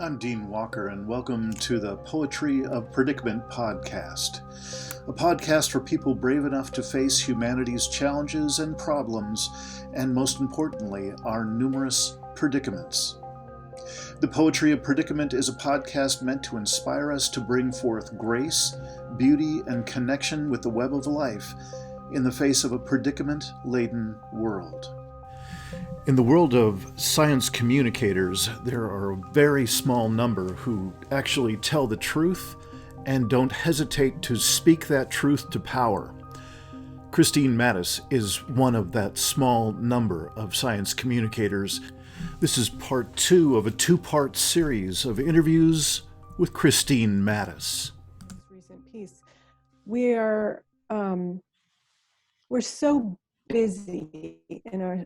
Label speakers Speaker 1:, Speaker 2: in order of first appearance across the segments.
Speaker 1: I'm Dean Walker, and welcome to the Poetry of Predicament podcast, a podcast for people brave enough to face humanity's challenges and problems, and most importantly, our numerous predicaments. The Poetry of Predicament is a podcast meant to inspire us to bring forth grace, beauty, and connection with the web of life in the face of a predicament-laden world. In the world of science communicators, there are a very small number who actually tell the truth and don't hesitate to speak that truth to power. Kristine Mattis is one of that small number of science communicators. This is part 2 of a 2-part series of interviews with Kristine Mattis.
Speaker 2: Recent piece. We're so busy in our.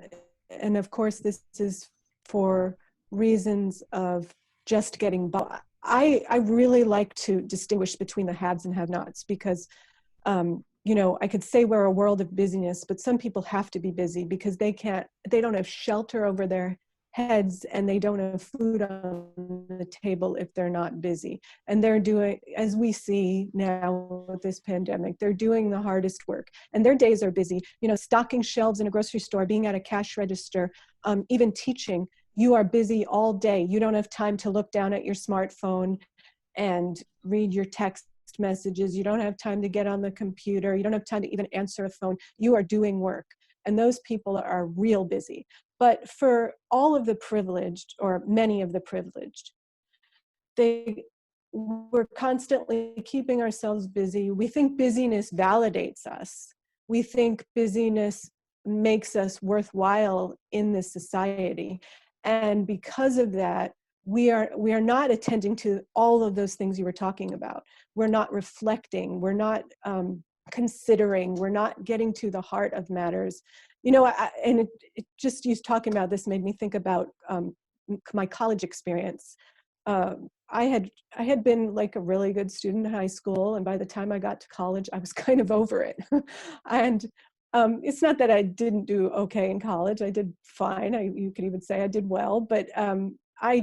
Speaker 2: And of course, this is for reasons of just getting by. I really like to distinguish between the haves and have-nots because, I could say we're a world of busyness, but some people have to be busy because they don't have shelter over their heads and they don't have food on the table if they're not busy. And they're doing, as we see now with this pandemic, they're doing the hardest work and their days are busy, stocking shelves in a grocery store, being at a cash register, even teaching. You are busy all day. You don't have time to look down at your smartphone and read your text messages. You don't have time to get on the computer. You don't have time to even answer a phone. You are doing work. And those people are real busy. But for all of the privileged, or many of the privileged, we're constantly keeping ourselves busy. We think busyness validates us. We think busyness makes us worthwhile in this society. And because of that, we are not attending to all of those things you were talking about. We're not reflecting. We're not considering. We're not getting to the heart of matters. Just you talking about this made me think about my college experience. I had been like a really good student in high school, and by the time I got to college, I was kind of over it. And it's not that I didn't do okay in college. I did fine. You could even say I did well, but I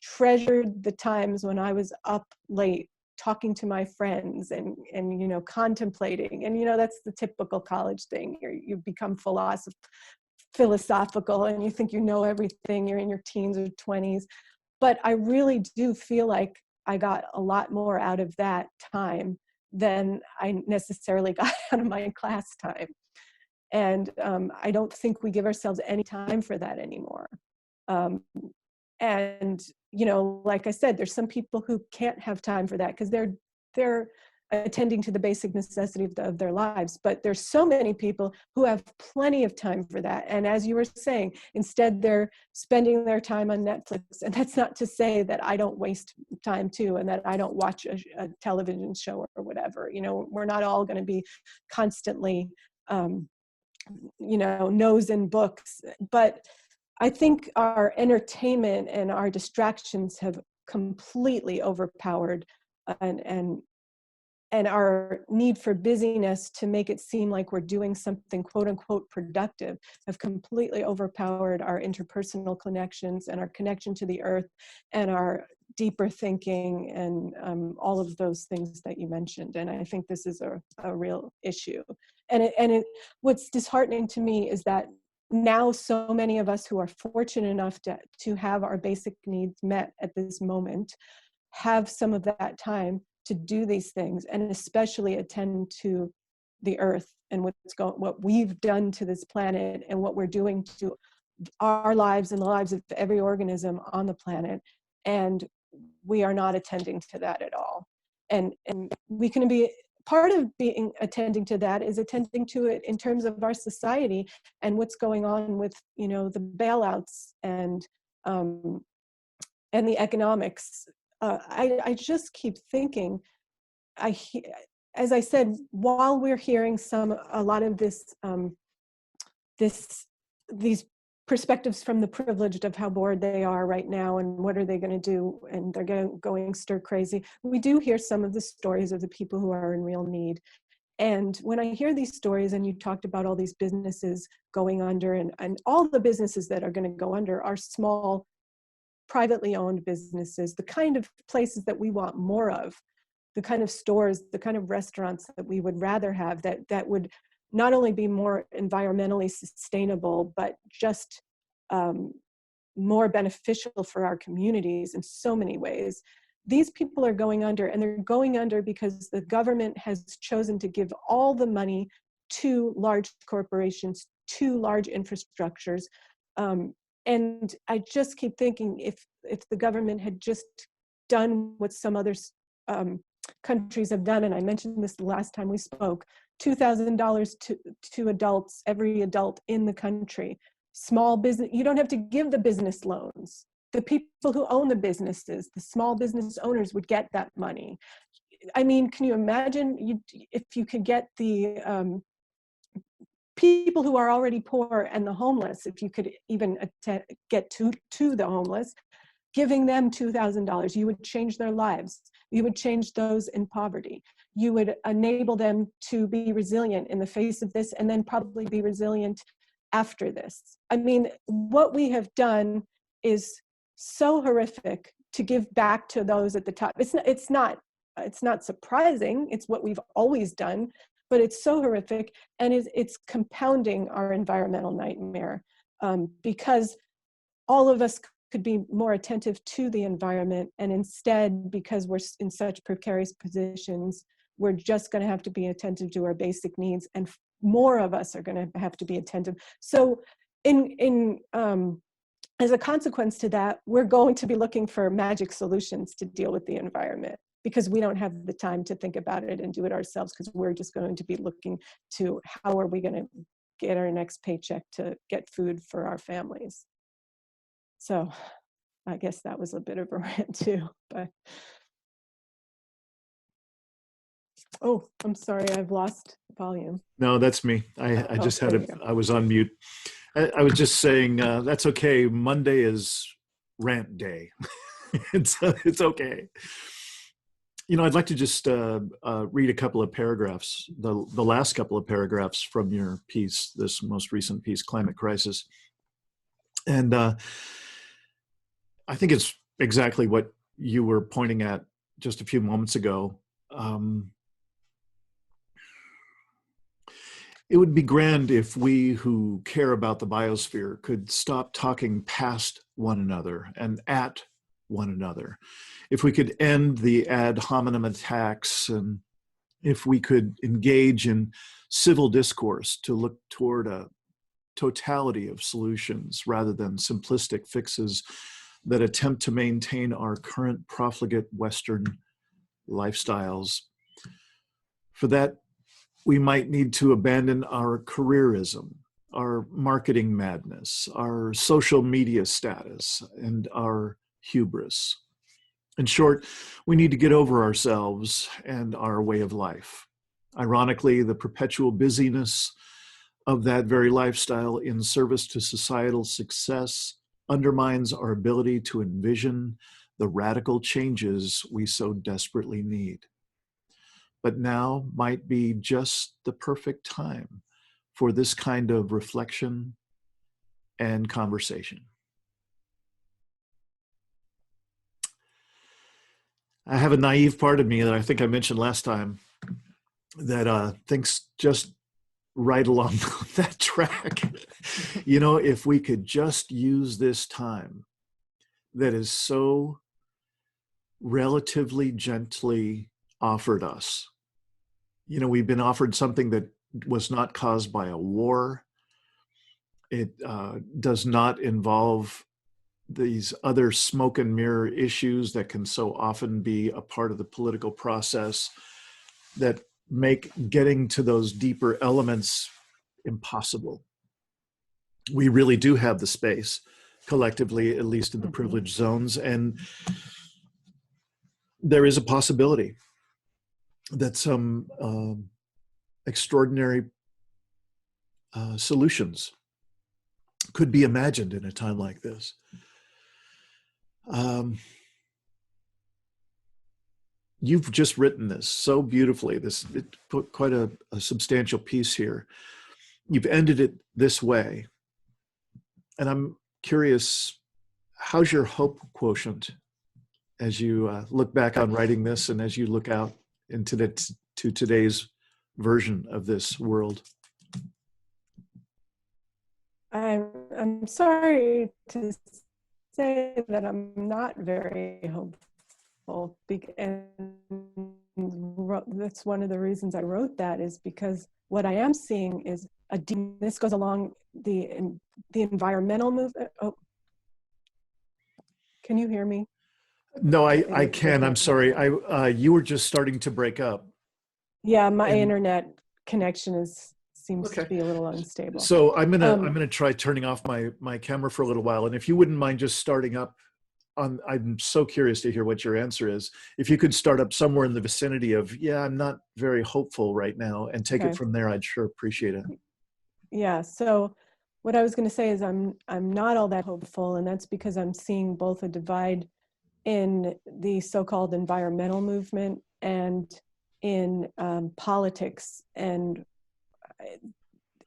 Speaker 2: treasured the times when I was up late talking to my friends and contemplating, and that's the typical college thing. You become philosophical and you think you know everything. You're in your teens or 20s, but I really do feel like I got a lot more out of that time than I necessarily got out of my class time. And I don't think we give ourselves any time for that anymore. And like I said, there's some people who can't have time for that because they're attending to the basic necessities of their lives. But there's so many people who have plenty of time for that. And as you were saying, instead they're spending their time on Netflix. And that's not to say that I don't waste time too, and that I don't watch a television show or whatever. We're not all going to be constantly, nose in books, but I think our entertainment and our distractions have completely overpowered and our need for busyness to make it seem like we're doing something quote unquote productive have completely overpowered our interpersonal connections and our connection to the earth and our deeper thinking and all of those things that you mentioned. And I think this is a real issue. And what's disheartening to me is that now so many of us who are fortunate enough to have our basic needs met at this moment have some of that time to do these things, and especially attend to the earth and what we've done to this planet and what we're doing to our lives and the lives of every organism on the planet. And we are not attending to that at all. And we can be part of attending to that is attending to it in terms of our society and what's going on with the bailouts and the economics. I just keep thinking, as I said, while we're hearing a lot of these perspectives from the privileged of how bored they are right now and what are they going to do, and they're going stir crazy, we do hear some of the stories of the people who are in real need. And when I hear these stories, and you talked about all these businesses going under, and all the businesses that are going to go under are small privately owned businesses, the kind of places that we want more of, the kind of stores, the kind of restaurants that we would rather have, that would not only be more environmentally sustainable, but just more beneficial for our communities in so many ways. These people are going under, and they're going under because the government has chosen to give all the money to large corporations, to large infrastructures. And I just keep thinking, if the government had just done what some other countries have done, and I mentioned this the last time we spoke, $2,000 to adults, every adult in the country. Small business, you don't have to give the business loans. The people who own the businesses, the small business owners, would get that money. I mean, can you imagine if you could get the people who are already poor and the homeless, if you could even get to the homeless, giving them $2,000, you would change their lives. You would change those in poverty. You would enable them to be resilient in the face of this, and then probably be resilient after this. I mean, what we have done is so horrific to give back to those at the top. It's not surprising. It's what we've always done, but it's so horrific, and it's compounding our environmental nightmare, because all of us could be more attentive to the environment, and instead, because we're in such precarious positions, we're just going to have to be attentive to our basic needs, and more of us are going to have to be attentive. So as a consequence to that, we're going to be looking for magic solutions to deal with the environment, because we don't have the time to think about it and do it ourselves, because we're just going to be looking to how are we going to get our next paycheck to get food for our families. So I guess that was a bit of a rant too, but. Oh, I'm sorry, I've lost volume.
Speaker 1: No, that's me. I just had I was on mute. I was just saying, that's okay. Monday is rant day. It's okay. You know, I'd like to just read a couple of paragraphs, the last couple of paragraphs from your piece, this most recent piece, Climate Crisis. And I think it's exactly what you were pointing at just a few moments ago. It would be grand if we who care about the biosphere could stop talking past one another and at one another. If we could end the ad hominem attacks, and if we could engage in civil discourse to look toward a totality of solutions rather than simplistic fixes that attempt to maintain our current profligate Western lifestyles. For that, we might need to abandon our careerism, our marketing madness, our social media status, and our hubris. In short, we need to get over ourselves and our way of life. Ironically, the perpetual busyness of that very lifestyle in service to societal success undermines our ability to envision the radical changes we so desperately need. But now might be just the perfect time for this kind of reflection and conversation. I have a naive part of me that I think I mentioned last time that thinks just right along that track. You know, if we could just use this time that is so relatively gently offered us. You know, we've been offered something that was not caused by a war. It does not involve these other smoke and mirror issues that can so often be a part of the political process that make getting to those deeper elements impossible. We really do have the space collectively, at least in the privileged zones, and there is a possibility that some extraordinary solutions could be imagined in a time like this. You've just written this so beautifully. It put quite a substantial piece here. You've ended it this way, and I'm curious how's your hope quotient as you look back on writing this and as you look out into to today's version of this world?
Speaker 2: I'm sorry to say that I'm not very hopeful, and that's one of the reasons I wrote that, is because what I am seeing is this goes along the environmental movement. Oh, can you hear me?
Speaker 1: No, I can. I'm sorry. You were just starting to break up.
Speaker 2: Yeah, my internet connection seems to
Speaker 1: Okay.
Speaker 2: be a little unstable.
Speaker 1: So I'm gonna try turning off my camera for a little while, and if you wouldn't mind just starting up on, I'm so curious to hear what your answer is. If you could start up somewhere in the vicinity of, yeah, I'm not very hopeful right now, and take it from there, I'd sure appreciate it.
Speaker 2: Yeah. So what I was going to say is I'm not all that hopeful, and that's because I'm seeing both a divide in the so-called environmental movement and in politics, and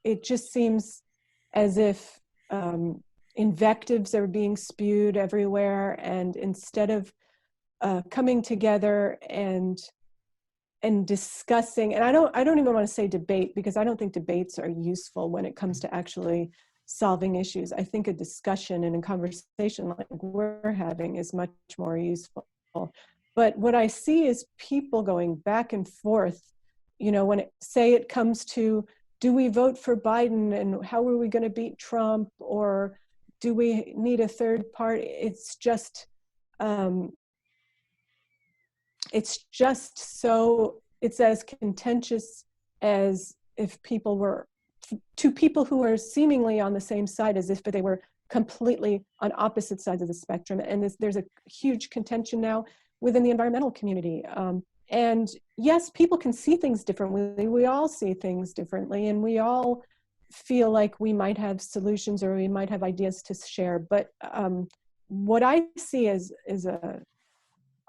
Speaker 2: it just seems as if invectives are being spewed everywhere, and instead of coming together and discussing, and I don't even want to say debate, because I don't think debates are useful when it comes to actually solving issues. I think a discussion and a conversation like we're having is much more useful. But what I see is people going back and forth, when it comes to, do we vote for Biden and how are we going to beat Trump, or do we need a third party? It's just it's as contentious as if people were, two people who are seemingly on the same side, as if they were completely on opposite sides of the spectrum. And there's a huge contention now within the environmental community. And yes, people can see things differently. We all see things differently, and we all feel like we might have solutions or we might have ideas to share. But what I see is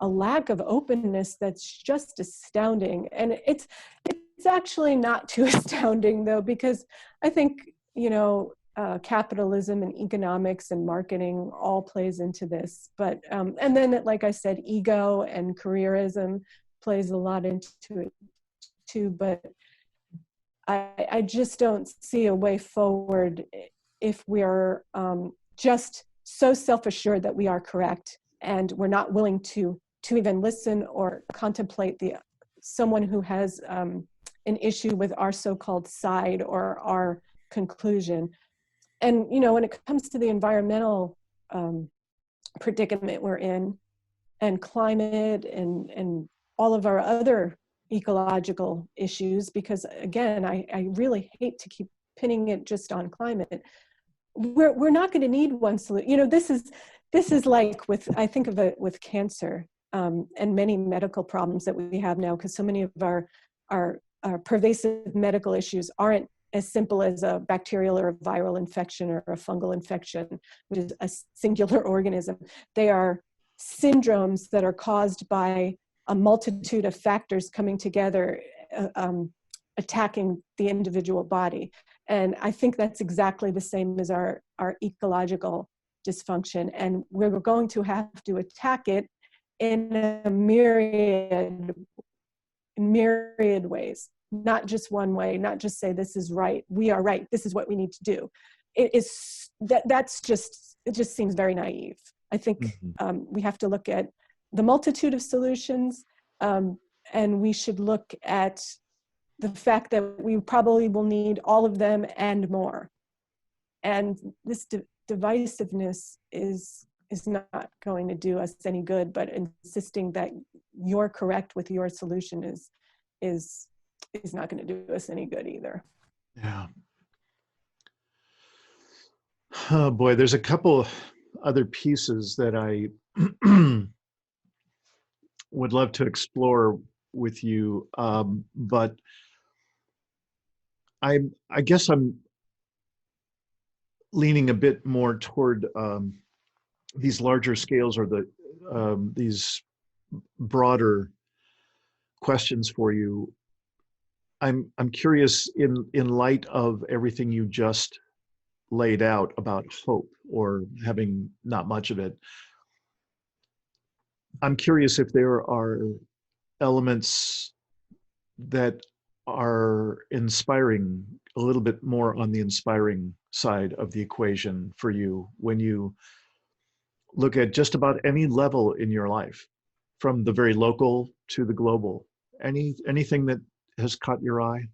Speaker 2: a lack of openness that's just astounding. And it's actually not too astounding, though, because I think, capitalism and economics and marketing all plays into this. But and then, like I said, ego and careerism plays a lot into it too. But I just don't see a way forward if we are just so self-assured that we are correct, and we're not willing to even listen or contemplate someone who has an issue with our so-called side or our conclusion. And when it comes to the environmental predicament we're in, and climate, and all of our other ecological issues, because again, I really hate to keep pinning it just on climate. We're not going to need one solution. This is like I think of it with cancer, and many medical problems that we have now, because so many of our pervasive medical issues aren't as simple as a bacterial or a viral infection or a fungal infection, which is a singular organism. They are syndromes that are caused by a multitude of factors coming together, attacking the individual body. And I think that's exactly the same as our ecological dysfunction. And we're going to have to attack it in a myriad ways, not just one way, not just say this is right, we are right, this is what we need to do. It just seems very naive. I think we have to look at the multitude of solutions, and we should look at the fact that we probably will need all of them and more. And this divisiveness is not going to do us any good, but insisting that you're correct with your solution is not going to do us any good either.
Speaker 1: Yeah. Oh boy, there's a couple other pieces that I would love to explore with you, but I guess I'm leaning a bit more toward these larger scales, or these broader questions for you. I'm curious, in light of everything you just laid out about hope or having not much of it. I'm curious if there are elements that are inspiring, a little bit more on the inspiring side of the equation for you when you look at just about any level in your life, from the very local to the global. Anything that has caught your eye?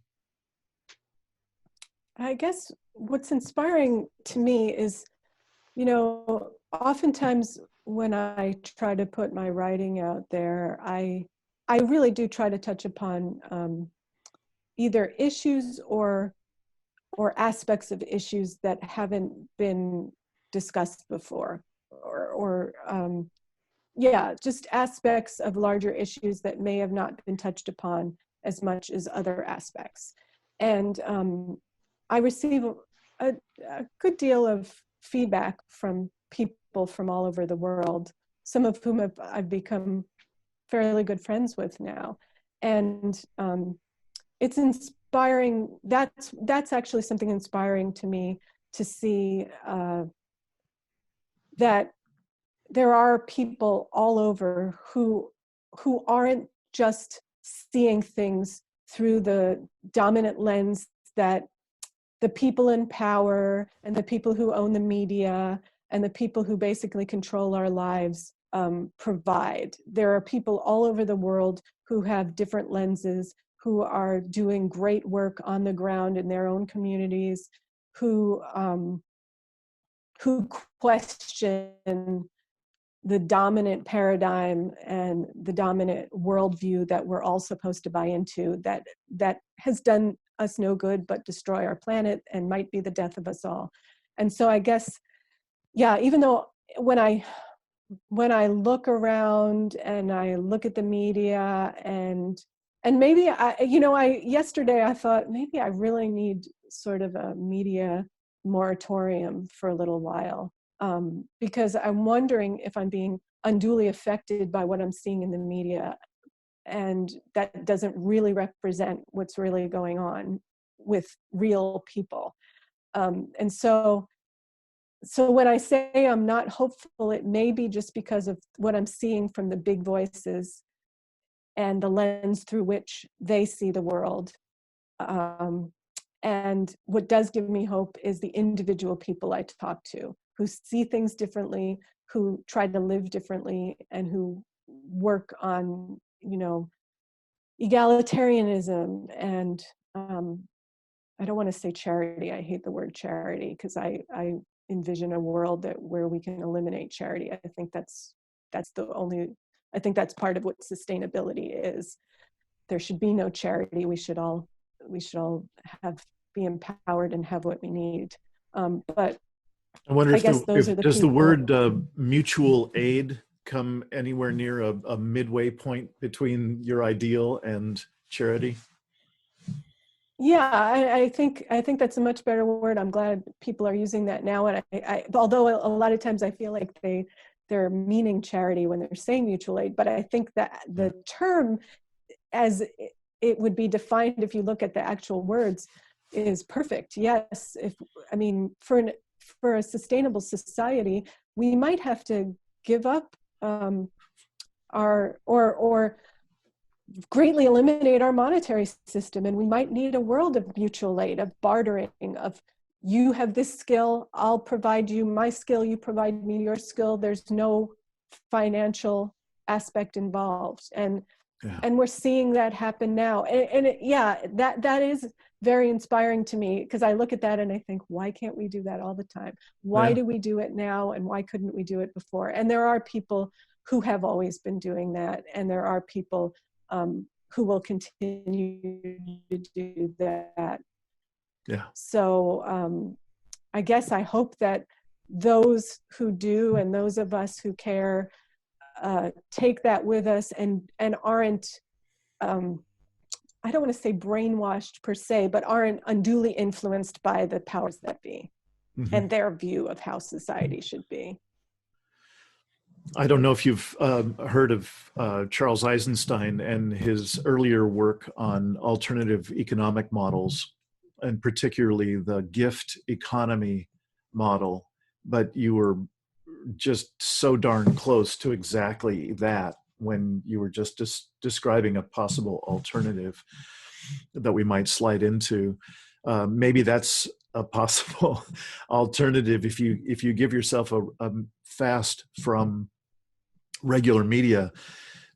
Speaker 2: I guess what's inspiring to me is, oftentimes when I try to put my writing out there, I really do try to touch upon either issues or aspects of issues that haven't been discussed before, or yeah, just aspects of larger issues that may have not been touched upon as much as other aspects. And I receive a good deal of feedback from people from all over the world, some of whom I've become fairly good friends with now. And it's inspiring. That's actually something inspiring to me, to see that there are people all over who aren't just seeing things through the dominant lens that the people in power and the people who own the media and the people who basically control our lives provide. There are people all over the world who have different lenses, who are doing great work on the ground in their own communities, who question the dominant paradigm and the dominant worldview that we're all supposed to buy into, that has done us no good but destroy our planet and might be the death of us all. And so I guess, yeah, even though when I look around and I look at the media and maybe yesterday I thought maybe I really need sort of a media moratorium for a little while, because I'm wondering if I'm being unduly affected by what I'm seeing in the media, and that doesn't really represent what's really going on with real people. And so when I say I'm not hopeful, it may be just because of what I'm seeing from the big voices and the lens through which they see the world. And what does give me hope is the individual people I talk to who see things differently, who try to live differently, and who work on, egalitarianism and I don't want to say charity. I hate the word charity because I envision a world where we can eliminate charity. I think that's part of what sustainability is. There should be no charity. We should all be empowered and have what we need. But
Speaker 1: I wonder
Speaker 2: I guess those are the
Speaker 1: does the
Speaker 2: people.
Speaker 1: word mutual aid come anywhere near a midway point between your ideal and charity?
Speaker 2: Yeah, I think that's a much better word. I'm glad people are using that now. And I although a lot of times I feel like they're meaning charity when they're saying mutual aid, but I think that the term, as it would be defined if you look at the actual words, is perfect. Yes, for a sustainable society, we might have to give up or greatly eliminate our monetary system, and we might need a world of mutual aid, of bartering, of you have this skill, I'll provide you my skill, you provide me your skill. There's no financial aspect involved, and we're seeing that happen now. That is very inspiring to me, because I look at that and I think, why can't we do that all the time? Why do we do it now, and why couldn't we do it before? And there are people who have always been doing that, and there are people who will continue to do that.
Speaker 1: Yeah.
Speaker 2: So I guess I hope that those who do and those of us who care take that with us and aren't, I don't want to say brainwashed per se, but aren't unduly influenced by the powers that be and their view of how society should be.
Speaker 1: I don't know if you've heard of Charles Eisenstein and his earlier work on alternative economic models, and particularly the gift economy model, but you were just so darn close to exactly that when you were just describing a possible alternative that we might slide into. Maybe that's a possible alternative if you give yourself a fast from regular media.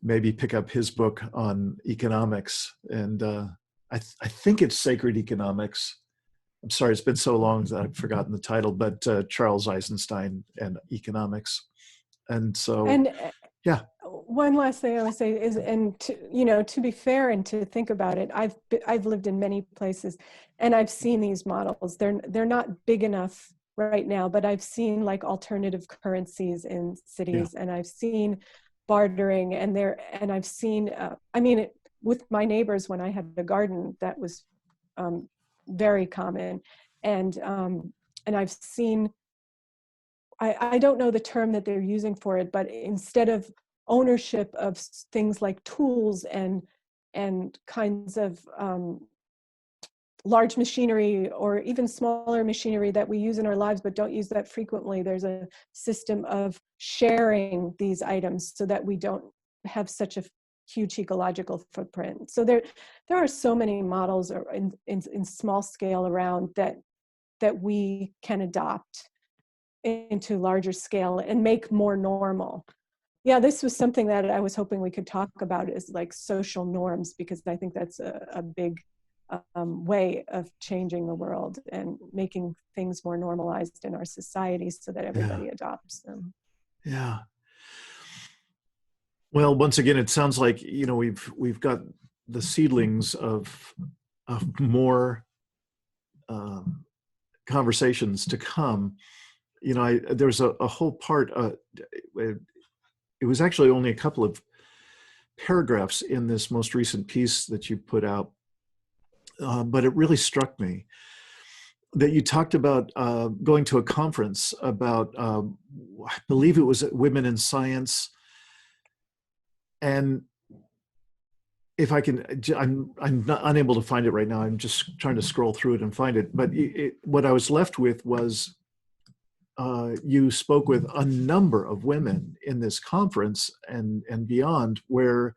Speaker 1: Maybe pick up his book on economics, and I think it's Sacred Economics. I'm sorry, it's been so long that I've forgotten the title, but Charles Eisenstein and economics. And so,
Speaker 2: And
Speaker 1: yeah.
Speaker 2: One last thing I would say is, and to be fair and to think about it, I've lived in many places, and I've seen these models. They're not big enough right now, but I've seen like alternative currencies in cities, and I've seen bartering, and I've seen. With my neighbors when I had a garden, that was very common, and I've seen. I don't know the term that they're using for it, but instead of ownership of things like tools and kinds of large machinery or even smaller machinery that we use in our lives but don't use that frequently, there's a system of sharing these items so that we don't have such a huge ecological footprint. So there are so many models in small scale around that we can adopt into larger scale and make more normal. Yeah, this was something that I was hoping we could talk about, is like social norms, because I think that's a big way of changing the world and making things more normalized in our societies so that everybody adopts them.
Speaker 1: Yeah. Well, once again, it sounds like, we've got the seedlings of more conversations to come. There's a whole part. It was actually only a couple of paragraphs in this most recent piece that you put out, but it really struck me that you talked about going to a conference about, I believe it was Women in Science, and if I can, I'm not unable to find it right now. I'm just trying to scroll through it and find it. But what I was left with was you spoke with a number of women in this conference and beyond, where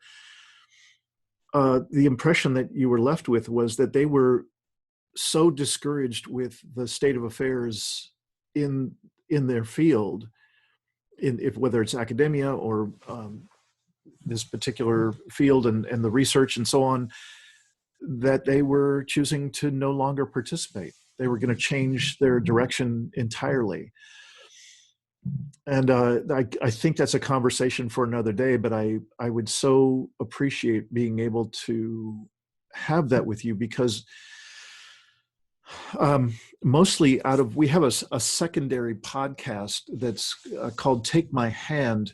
Speaker 1: the impression that you were left with was that they were so discouraged with the state of affairs in their field, whether it's academia or this particular field and the research and so on, that they were choosing to no longer participate. They were going to change their direction entirely. And I think that's a conversation for another day, but I would so appreciate being able to have that with you, because mostly we have a secondary podcast that's called Take My Hand,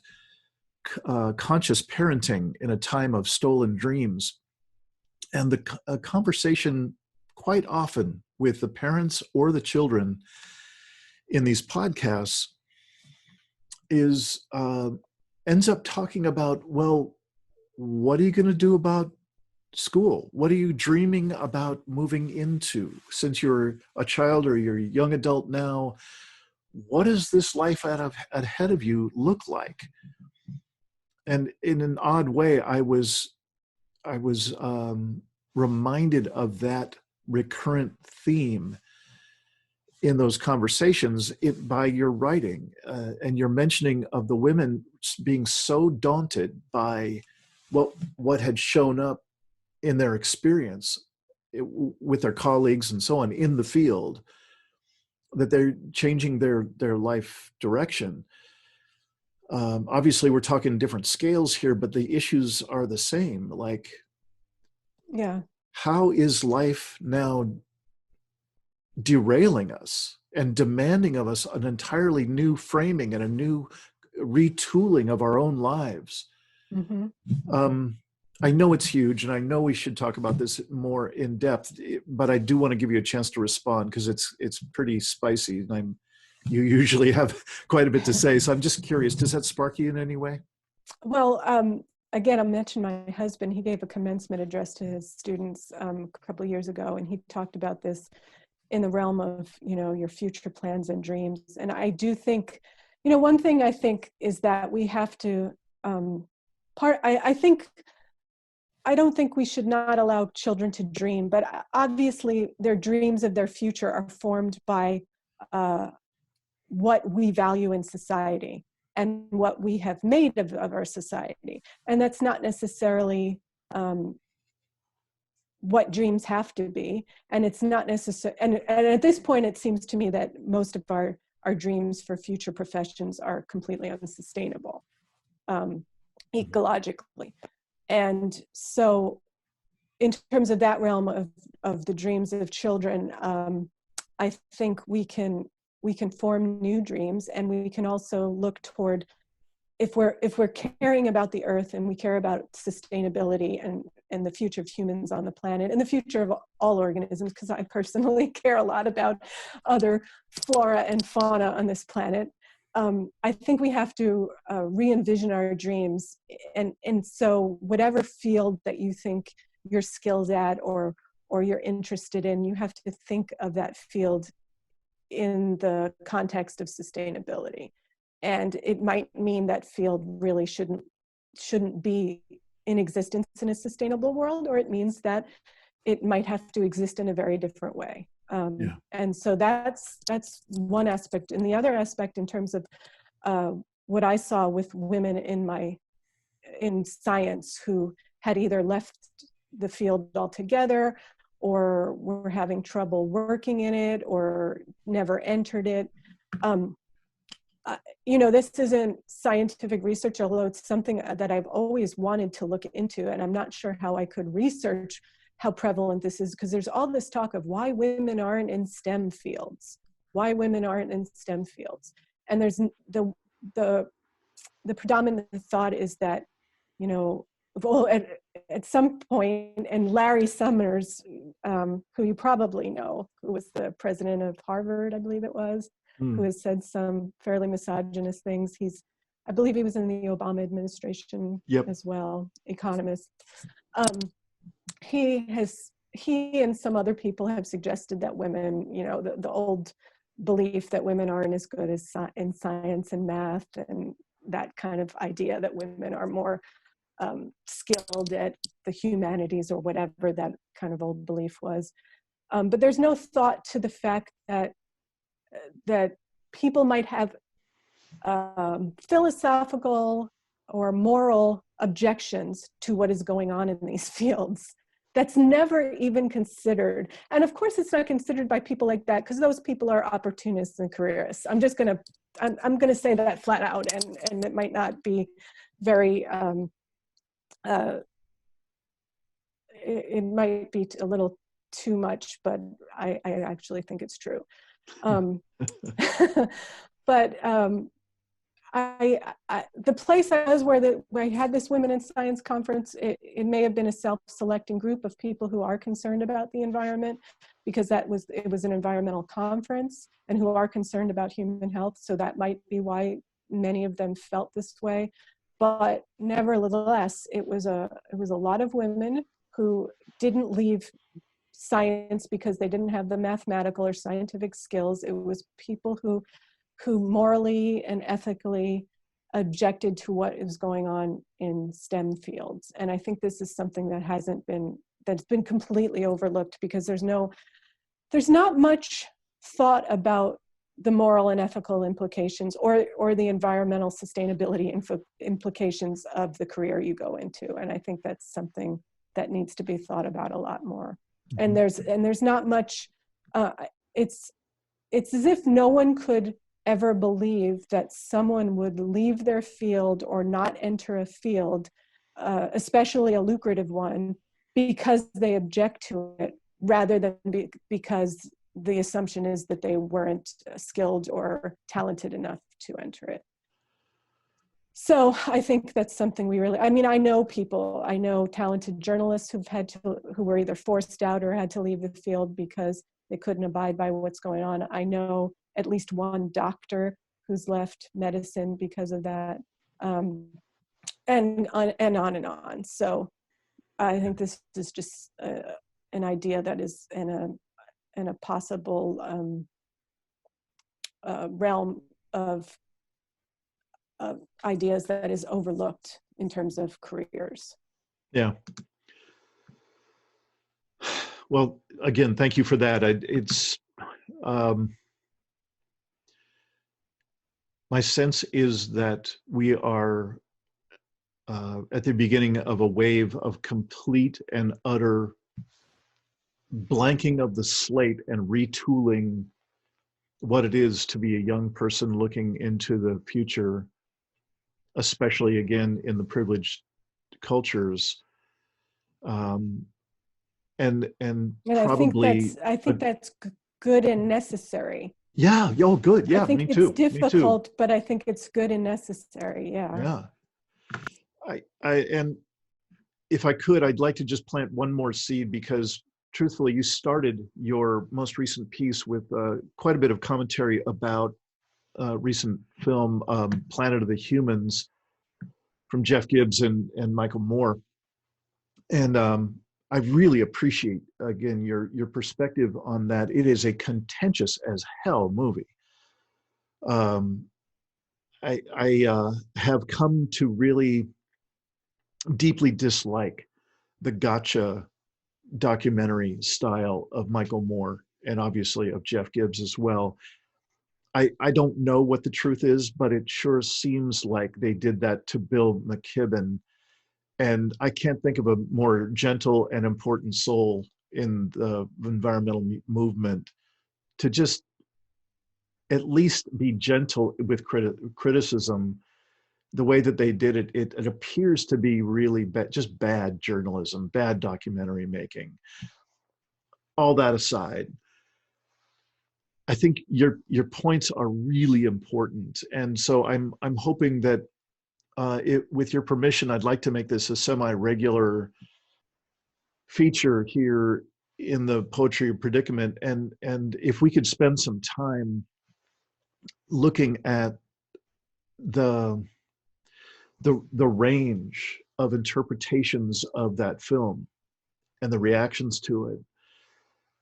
Speaker 1: Conscious Parenting in a Time of Stolen Dreams. And the conversation quite often with the parents or the children in these podcasts ends up talking about, well, what are you going to do about school? What are you dreaming about moving into? Since you're a child or you're a young adult now, what does this life ahead of you look like? And in an odd way, I was reminded of that recurrent theme in those conversations by your writing and your mentioning of the women being so daunted by what had shown up in their experience with their colleagues and so on in the field, that they're changing their life direction. Obviously, we're talking different scales here, but the issues are the same. Like, how is life now derailing us and demanding of us an entirely new framing and a new retooling of our own lives? Mm-hmm. I know it's huge, and I know we should talk about this more in depth, but I do want to give you a chance to respond, because it's pretty spicy, and you usually have quite a bit to say. So I'm just curious, does that spark you in any way?
Speaker 2: Well, again, I mentioned my husband. He gave a commencement address to his students a couple of years ago, and he talked about this in the realm of, your future plans and dreams. And I do think, one thing I think is that we have to, I don't think we should not allow children to dream, but obviously their dreams of their future are formed by what we value in society and what we have made of our society. And that's not necessarily what dreams have to be. And it's not necessary. And at this point, it seems to me that most of our dreams for future professions are completely unsustainable ecologically. And so in terms of that realm of the dreams of children, I think we can form new dreams, and we can also look toward, if we're caring about the earth and we care about sustainability and the future of humans on the planet and the future of all organisms, because I personally care a lot about other flora and fauna on this planet, I think we have to re-envision our dreams. And so whatever field that you think you're skilled at or you're interested in, you have to think of that field in the context of sustainability. And it might mean that field really shouldn't be in existence in a sustainable world, or it means that it might have to exist in a very different way. And so that's one aspect. And the other aspect, in terms of what I saw with women in science who had either left the field altogether or were having trouble working in it or never entered it. This isn't scientific research, although it's something that I've always wanted to look into, and I'm not sure how I could research how prevalent this is, because there's all this talk of why women aren't in STEM fields, and there's the predominant thought is that, well, at some point, and Larry Summers, who you probably know, who was the president of Harvard, I believe it was, who has said some fairly misogynist things. I believe he was in the Obama administration as well, economist. He and some other people have suggested that women, the old belief that women aren't as good as in science and math, and that kind of idea that women are more skilled at the humanities, or whatever that kind of old belief was. But there's no thought to the fact that people might have philosophical or moral objections to what is going on in these fields. That's never even considered. And of course, it's not considered by people like that, because those people are opportunists and careerists. I'm going to say that flat out, and it might not be very, it might be a little too much, but I actually think it's true. But the place I was where I had this Women in Science conference, it may have been a self-selecting group of people who are concerned about the environment, because it was an environmental conference, and who are concerned about human health. So that might be why many of them felt this way. But nevertheless, it was a lot of women who didn't leave science because they didn't have the mathematical or scientific skills. It was people who morally and ethically objected to what is going on in STEM fields. And I think this is something that's been completely overlooked, because there's not much thought about the moral and ethical implications or the environmental sustainability implications of the career you go into. And I think that's something that needs to be thought about a lot more. And there's not much, it's as if no one could ever believe that someone would leave their field or not enter a field, especially a lucrative one, because they object to it, rather than because the assumption is that they weren't skilled or talented enough to enter it. So I think that's something I know talented journalists who were either forced out or had to leave the field because they couldn't abide by what's going on. I know at least one doctor who's left medicine because of that, and on and on. So I think this is just an idea that is a possible realm of ideas that is overlooked in terms of careers.
Speaker 1: Yeah. Well, again, thank you for that. It's my sense is that we are at the beginning of a wave of complete and utter blanking of the slate and retooling what it is to be a young person looking into the future, especially again in the privileged cultures. And probably
Speaker 2: I think that's good and necessary.
Speaker 1: yeah, oh good,
Speaker 2: I
Speaker 1: yeah,
Speaker 2: think
Speaker 1: me
Speaker 2: it's
Speaker 1: too, me too.
Speaker 2: difficult, but I think it's good and necessary. Yeah.
Speaker 1: Yeah. And if I could, I'd like to just plant one more seed, because truthfully, you started your most recent piece with quite a bit of commentary about recent film, Planet of the Humans, from Jeff Gibbs and Michael Moore. And I really appreciate, again, your perspective on that. It is a contentious as hell movie. I have come to really deeply dislike the gotcha documentary style of Michael Moore, and obviously of Jeff Gibbs as well. I don't know what the truth is, but it sure seems like they did that to Bill McKibben. And I can't think of a more gentle and important soul in the environmental movement to just at least be gentle with criticism. The way that they did it, it appears to be really just bad journalism, bad documentary making. All that aside, I think your points are really important, and so I'm hoping that with your permission, I'd like to make this a semi-regular feature here in the Poetry of Predicament, and if we could spend some time looking at the the range of interpretations of that film and the reactions to it,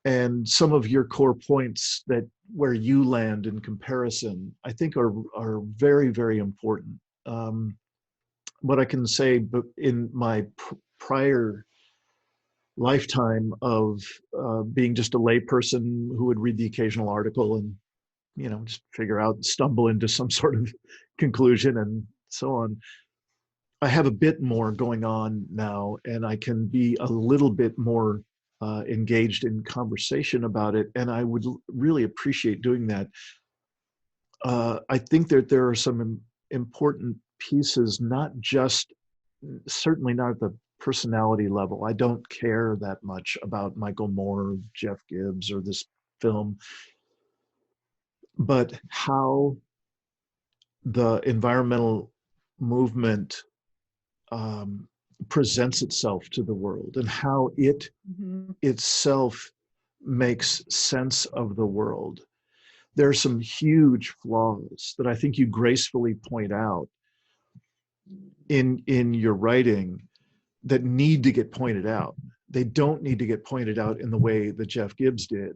Speaker 1: and some of your core points that where you land in comparison, I think are very, very important. What I can say, but in my prior lifetime of being just a layperson who would read the occasional article and just figure out, stumble into some sort of conclusion and so on, I have a bit more going on now, and I can be a little bit more engaged in conversation about it, and I would really appreciate doing that. I think that there are some important pieces, not just, certainly not at the personality level. I don't care that much about Michael Moore, Jeff Gibbs, or this film, but how the environmental movement presents itself to the world, and how it itself makes sense of the world. There are some huge flaws that I think you gracefully point out in your writing that need to get pointed out. They don't need to get pointed out in the way that Jeff Gibbs did.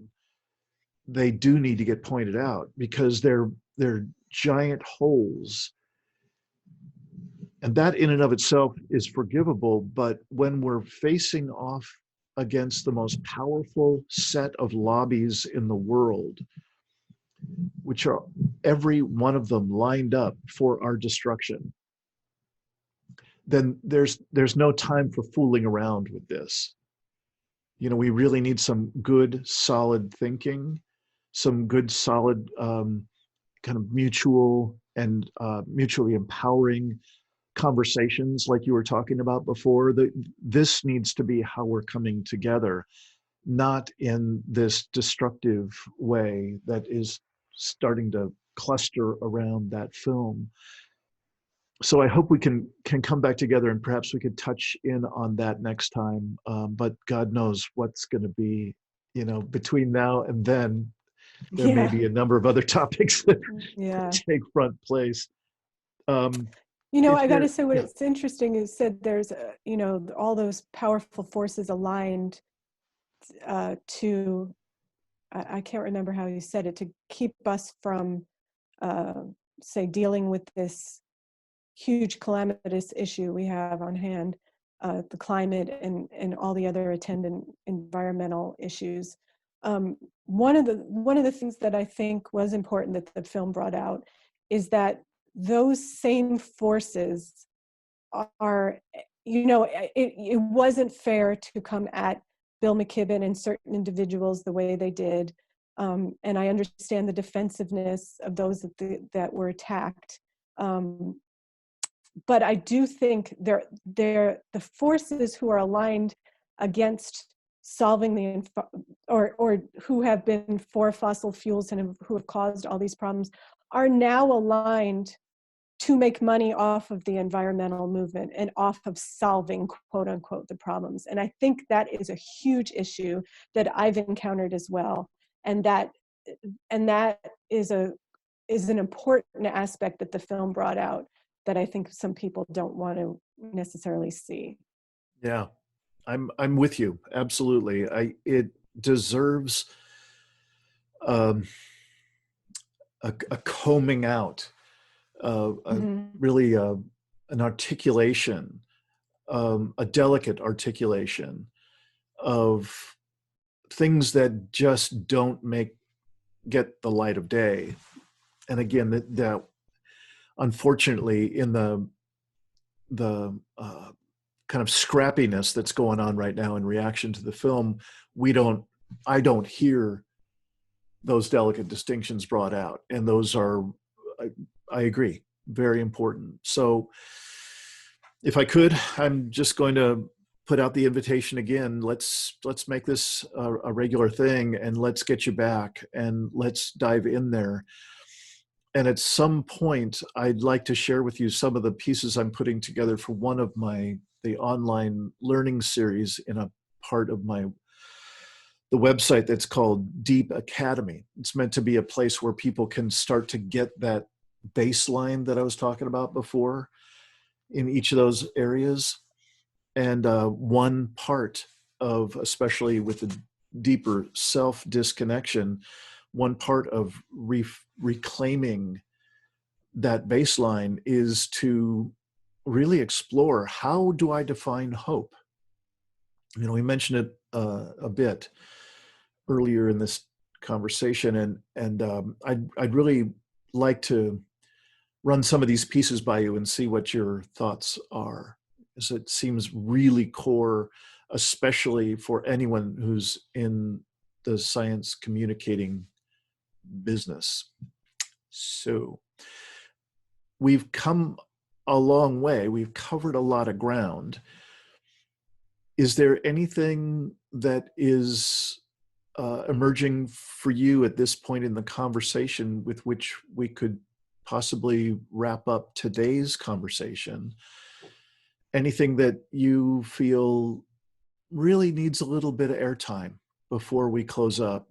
Speaker 1: They do need to get pointed out because they're giant holes. And that in and of itself is forgivable, but when we're facing off against the most powerful set of lobbies in the world, which are every one of them lined up for our destruction, then there's no time for fooling around with this. We really need some good, solid thinking, some good, solid kind of mutual and mutually empowering conversations like you were talking about before. This needs to be how we're coming together, not in this destructive way that is starting to cluster around that film. So I hope we can come back together, and perhaps we could touch in on that next time. But God knows what's going to be, between now and then. There may be a number of other topics that take front place.
Speaker 2: I got to say, what's interesting is that there's, all those powerful forces aligned to I can't remember how he said it, to keep us from, say, dealing with this huge calamitous issue we have on hand, the climate and all the other attendant environmental issues. One of the things that I think was important that the film brought out is that those same forces are, it wasn't fair to come at Bill McKibben and certain individuals the way they did. And I understand the defensiveness of those that were attacked. But I do think the forces who are aligned against solving or who have been for fossil fuels and who have caused all these problems are now aligned to make money off of the environmental movement and off of solving, quote unquote, the problems. And I think that is a huge issue that I've encountered as well. And that is an important aspect that the film brought out that I think some people don't want to necessarily see.
Speaker 1: Yeah, I'm with you. Absolutely. It deserves a combing out, really an articulation, a delicate articulation of things that just don't get the light of day. And again, that unfortunately, in the kind of scrappiness that's going on right now in reaction to the film, I don't hear those delicate distinctions brought out, and those are, I agree, very important. So if I could, I'm just going to put out the invitation again. Let's make this a regular thing, and let's get you back, and let's dive in there. And at some point, I'd like to share with you some of the pieces I'm putting together for one of the online learning series in a part of the website that's called Deep Academy. It's meant to be a place where people can start to get that baseline that I was talking about before in each of those areas. And one part of, especially with the deeper self-disconnection, one part of reclaiming that baseline is to really explore, how do I define hope? We mentioned it a bit earlier in this conversation, and I'd really like to run some of these pieces by you and see what your thoughts are, because it seems really core, especially for anyone who's in the science communicating business. So we've come a long way. We've covered a lot of ground. Is there anything that is emerging for you at this point in the conversation with which we could possibly wrap up today's conversation? Anything that you feel really needs a little bit of airtime before we close up,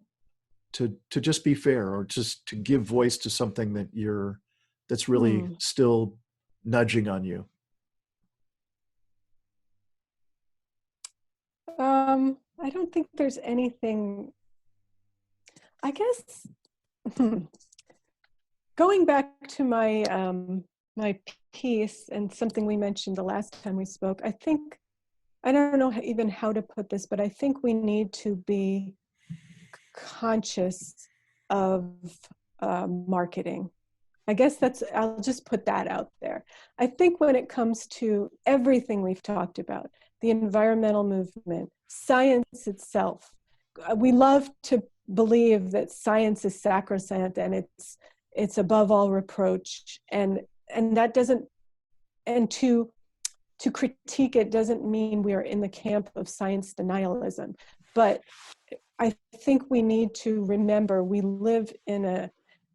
Speaker 1: to just be fair, or just to give voice to something that's really still nudging on you?
Speaker 2: I don't think there's anything, I guess. Going back to my piece and something we mentioned the last time we spoke, I don't know even how to put this, but I think we need to be conscious of marketing. I guess I'll just put that out there. I think when it comes to everything we've talked about, the environmental movement, science itself, we love to believe that science is sacrosanct and it's above all reproach, and that doesn't, and to critique it doesn't mean we are in the camp of science denialism. But I think we need to remember we live in a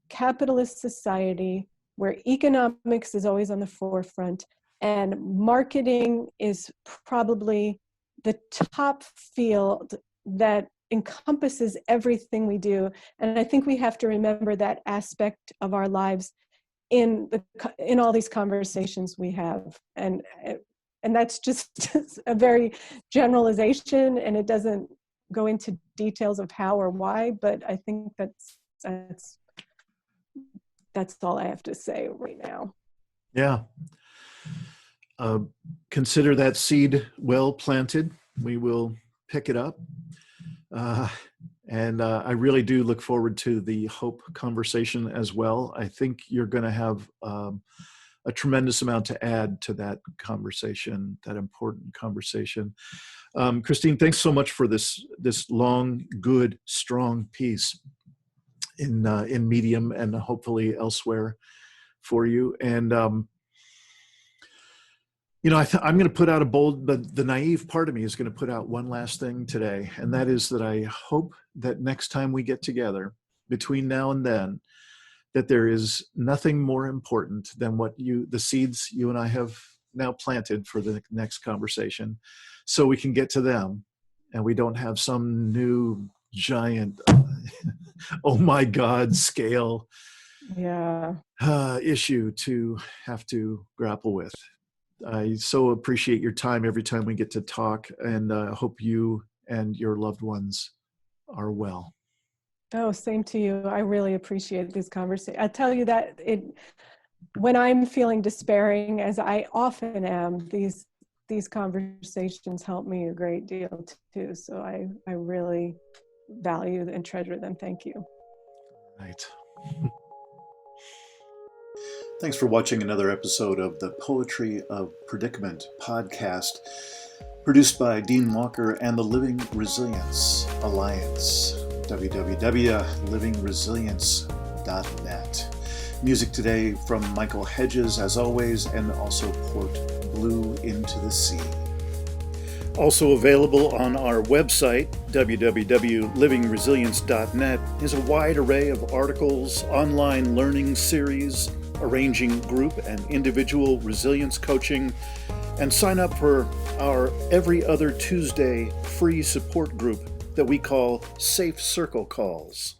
Speaker 2: capitalist society where economics is always on the forefront, and marketing is probably the top field that encompasses everything we do. And I think we have to remember that aspect of our lives in all these conversations we have. And that's just a very generalization, and it doesn't go into details of how or why, but I think that's all I have to say right now.
Speaker 1: Yeah. Consider that seed well planted. We will pick it up. And I really do look forward to the hope conversation as well. I think you're going to have a tremendous amount to add to that conversation, that important conversation. Kristine, thanks so much for this long, good, strong piece in Medium and hopefully elsewhere for you. And I'm going to put out the naive part of me is going to put out one last thing today, and that is that I hope that next time we get together, between now and then, that there is nothing more important than the seeds you and I have now planted for the next conversation, so we can get to them, and we don't have some new giant, oh my God, scale issue to have to grapple with. I so appreciate your time every time we get to talk, and hope you and your loved ones are well.
Speaker 2: Oh, same to you. I really appreciate these conversations. I tell you that when I'm feeling despairing, as I often am, these conversations help me a great deal too. So I really value and treasure them. Thank you.
Speaker 1: Right. Thanks for watching another episode of the Poetry of Predicament podcast, produced by Dean Walker and the Living Resilience Alliance, www.livingresilience.net. Music today from Michael Hedges, as always, and also Port Blue Into the Sea. Also available on our website, www.livingresilience.net, is a wide array of articles, online learning series, arranging group and individual resilience coaching, and sign up for our every other Tuesday free support group that we call Safe Circle Calls.